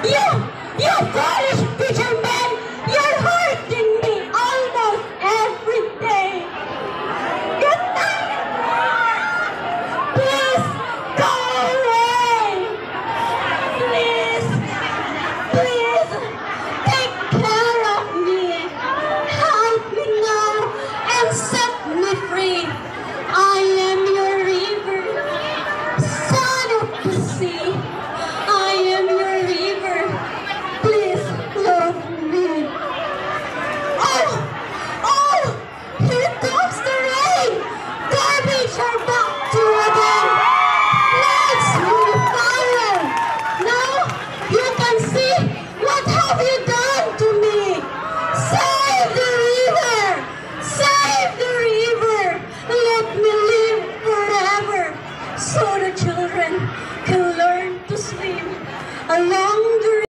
You foolish fisherman! You're hurting me almost every day. Good night. Please go away. Please, please take care of me. Help me now and set me free. I am your river, son of the sea. I am your river. Please love me. Oh, oh, here comes the rain. Garbage are back to again. Lights will fire. Now you can see what have you done to me. Save the river. Save the river. Let me live forever so the children can learn to swim along